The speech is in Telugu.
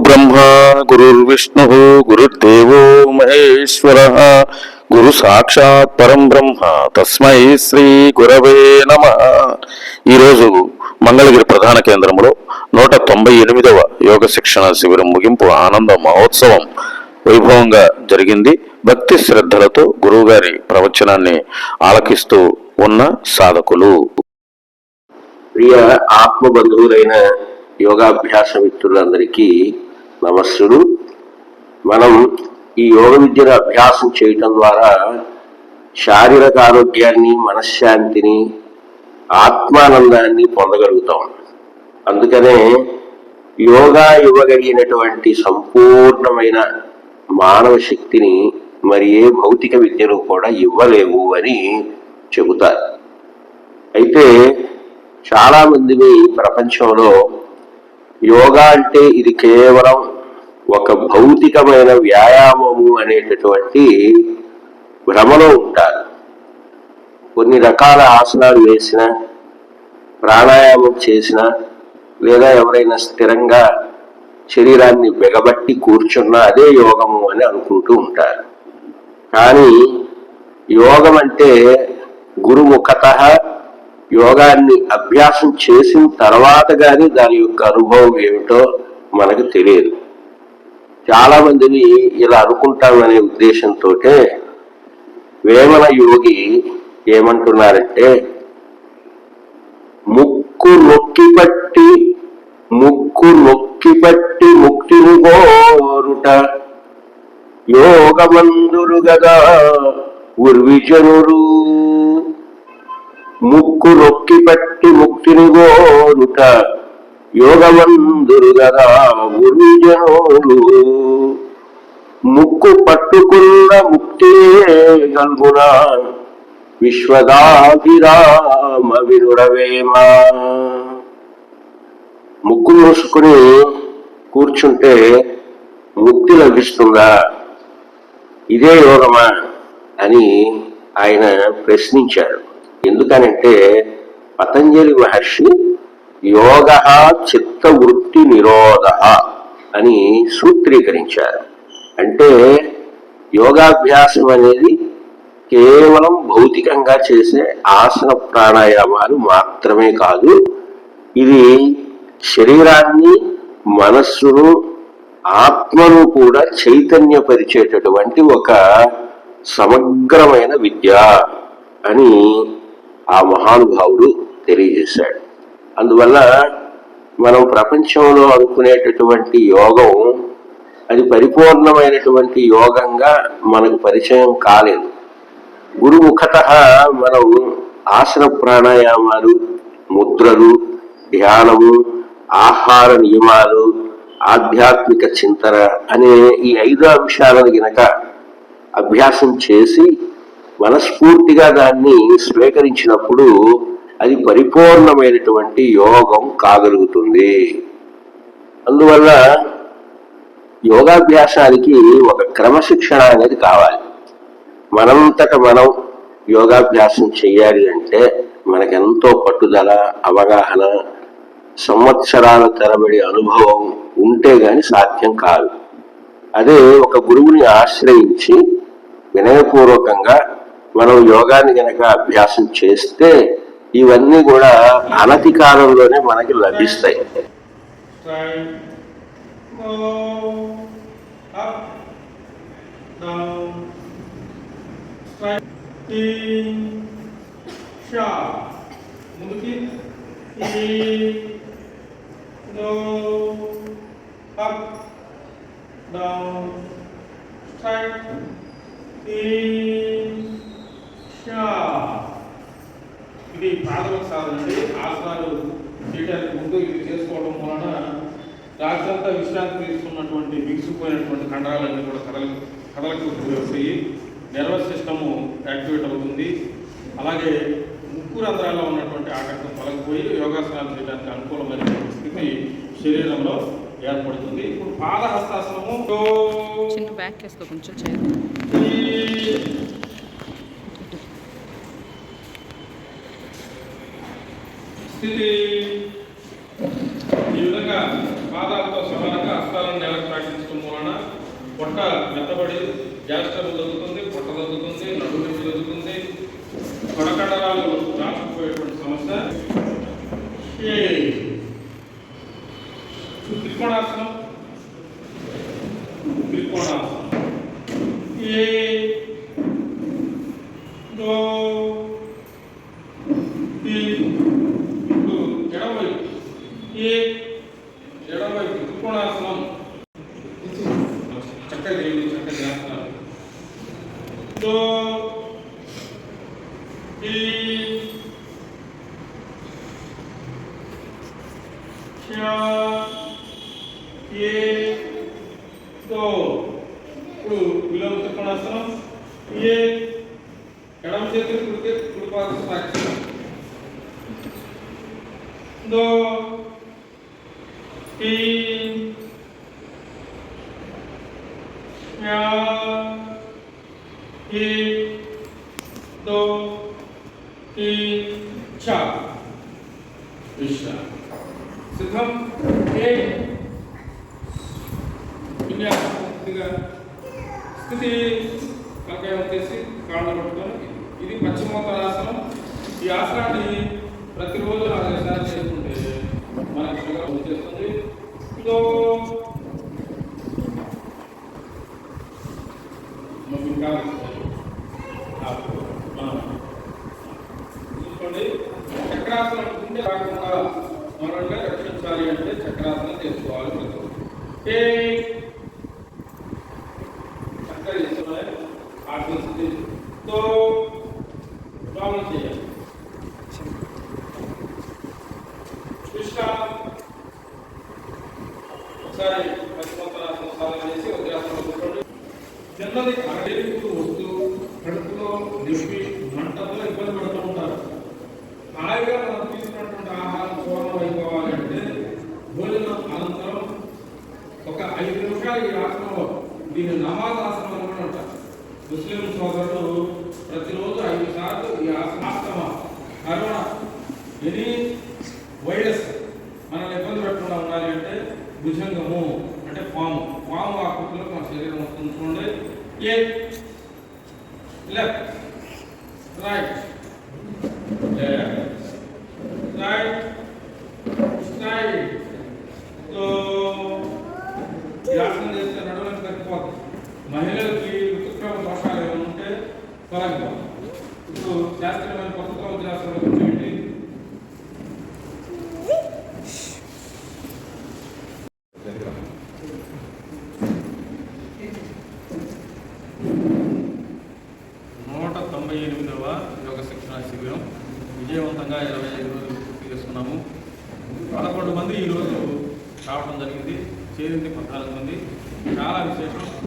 గురుర్బ్రహ్మ గురుర్విష్ణు గురుర్దేవో మహేశ్వర గురు సాక్షాత్ పరం బ్రహ్మ తస్మై శ్రీ గురవే నమ. ఈరోజు మంగళగిరి ప్రధాన కేంద్రంలో 198వ యోగ శిక్షణ శిబిరం ముగింపు ఆనంద మహోత్సవం వైభవంగా జరిగింది. భక్తి శ్రద్ధలతో గురువుగారి ప్రవచనాన్ని ఆలకిస్తూ ఉన్న సాధకులు. ప్రియ ఆత్మబంధువులైన యోగాభ్యాస మిత్రులందరికీ నమస్సులు. మనం ఈ యోగ విద్యను అభ్యాసం చేయటం ద్వారా శారీరక ఆరోగ్యాన్ని, మనశ్శాంతిని, ఆత్మానందాన్ని పొందగలుగుతాం. అందుకనే యోగా ఇవ్వగలిగినటువంటి సంపూర్ణమైన మానవ శక్తిని మరి ఏ భౌతిక విద్యను కూడా ఇవ్వలేవు అని చెబుతారు. అయితే చాలా మందిని ప్రపంచంలో యోగా అంటే ఇది కేవలం ఒక భౌతికమైన వ్యాయామము అనేటటువంటి భ్రమలో ఉంటారు. కొన్ని రకాల ఆసనాలు వేసిన, ప్రాణాయామం చేసిన, లేదా ఎవరైనా స్థిరంగా శరీరాన్ని బిగబట్టి కూర్చున్నా అదే యోగము అని అనుకుంటూ ఉంటారు. కానీ యోగం అంటే గురుముఖతః యోగాన్ని అభ్యాసం చేసిన తర్వాత కానీ దాని యొక్క అనుభవం ఏమిటో మనకు తెలియదు. చాలా మందిని ఇలా అనుకుంటామనే ఉద్దేశంతో వేమన యోగి ఏమంటున్నారంటే, ముక్కు నొక్కిపట్టి ముక్తిని కోరుట యోగమందురు గదా ఉర్విజనులు. ముక్కు నొక్కిపట్టి ముక్తిని కోరుట యోగమందురు గదా ఉర్విజనులు. ముక్కు పట్టుకున్న ముక్తే గల్గుణ విశ్వదాభిరామ వినురవేమ. ముక్కు మూసుకుని కూర్చుంటే ముక్తి లభిస్తుందా, ఇదే యోగమా అని ఆయన ప్రశ్నించారు. ఎందుకనంటే పతంజలి మహర్షి యోగ చిత్త వృత్తి నిరోధ అని సూత్రీకరించారు. అంటే యోగాభ్యాసం అనేది కేవలం భౌతికంగా చేసే ఆసన ప్రాణాయామాలు మాత్రమే కాదు, ఇది శరీరాన్ని, మనస్సును, ఆత్మను కూడా చైతన్యపరిచేటటువంటి ఒక సమగ్రమైన విద్య అని ఆ మహానుభావుడు తెలియజేశాడు. అందువల్ల మనం ప్రపంచంలో అనుకునేటటువంటి యోగం అది పరిపూర్ణమైనటువంటి యోగంగా మనకు పరిచయం కాలేదు. గురుముఖతః మనం ఆసన ప్రాణాయామాలు, ముద్రలు, ధ్యానము, ఆహార నియమాలు, ఆధ్యాత్మిక చింతన అనే ఈ 5 అంశాలను గినక అభ్యాసం చేసి మనస్ఫూర్తిగా దాన్ని స్వీకరించినప్పుడు అది పరిపూర్ణమైనటువంటి యోగం కాగలుగుతుంది. అందువల్ల యోగాభ్యాసానికి ఒక క్రమశిక్షణ అనేది కావాలి. మనంతట మనం యోగాభ్యాసం చేయాలి అంటే మనకెంతో పట్టుదల, అవగాహన, సంవత్సరాల తరబడి అనుభవం ఉంటే గాని సాధ్యం కాదు. అదే ఒక గురువుని ఆశ్రయించి వినయపూర్వకంగా మనం యోగాన్ని గనక అభ్యాసం చేస్తే ఇవన్నీ కూడా అనతి కాలంలోనే మనకి లభిస్తాయి. ఇది ప్రాథమిక సాధన అండి. ఆసనాలు చేయడానికి ముందు ఇది చేసుకోవడం వలన రాత్రంతా విశ్రాంతి తీసుకున్నటువంటి బిగుసుకుపోయినటువంటి కండరాలన్నీ కూడా కదలకు వస్తాయి. నర్వస్ సిస్టము యాక్టివేట్ అవుతుంది. అలాగే ముక్కు రంధ్రాల్లో ఉన్నటువంటి ఆటంకం తొలగిపోయి యోగాసనాలు చేయడానికి అనుకూలమైనటువంటి స్థితి శరీరంలో ఏర్పడుతుంది. ఇప్పుడు పాదహస్తాసనము స్థితి ఈ విధంగా పాదాలతో సమానంగా హస్తాలను నెలకు పొట్ట మెత్తబడి గ్యాస్ ట్రబుల్ తగ్గుతుంది, పొట్ట తగ్గుతుంది, నడుము నొప్పి తగ్గుతుంది, కొడకండరాలు రాకపోయేటువంటి సమస్య. త్రికోణాసనం, త్రికోణాసనం. ఎడమవైపు ఎడమవైపు త్రికోణాసనం. చక్కగా చక్కగా చేస్తున్నారు. ఇప్పుడు విలోమ త్రికోణాసనం. ఎడమ చేతులు కుడి పాదం సాక్షి. సిద్ధం. స్థితి పక్కన వచ్చేసి కాళ్ళు పట్టుకొని, ఇది పశ్చిమోత్తరాసనం. ఈ ఆసనాన్ని ప్రతిరోజు 4 సార్లు చేసుకుంటే మనకి షుగర్ వచ్చేస్తుంది. చూసుకోండి. చక్రాసనం గుండె రాకుండా మనల్ని రక్షించాలి అంటే చక్రాసనం చేసుకోవాలి. చక్కగా చేసుకోవాలి. ఆసనంతో ప్రాబ్లం చేయాలి. ఒకసారి పశ్చిమోత్తరాసనం సాధన చేసి వజ్రాసనం కూర్చోండి. జనరల్ అరడేపుకు వస్తూ కడుపులో నొప్పి మంటల్లో ఇబ్బంది పడుతూ ఉంటారు. హాయిగా మనం తీసుకున్నటువంటి ఆహారం పూర్ణం అయిపోవాలి అంటే భోజనం అనంతరం ఒక 5 నిమిషాలు ఈ ఆసనంలో, దీన్ని నమాజ్ ఆసనం అని కూడా అంటారు. ముస్లిం సోదరులు ప్రతిరోజు 5 సార్లు ఈ ఆసనం కరోనా ఎనీ వైరస్ మనల్ని ఇబ్బంది పెట్టకుండా ఉండాలి అంటే భుజంగము అంటే పాము ఆకృతిలో మన శరీరం వస్తుంది. చూడండి. Left right left right straight. ఆసనం చేస్తే నడువులకు తగ్గిపోతుంది. మహిళలకి ఋతుక్రమ దోషాలు ఏమైనా ఉంటే తొలగిపోతుంది. ఇప్పుడు శాస్త్రీయమైన కొత్త వజ్రాసనం చేయండి. యోగ శిక్షణ శిబిరం విజయవంతంగా 25 రోజులు పూర్తి చేసుకున్నాము. 11 మంది ఈరోజు రావడం జరిగింది. చేరింది 14 మంది. చాలా విశేషం.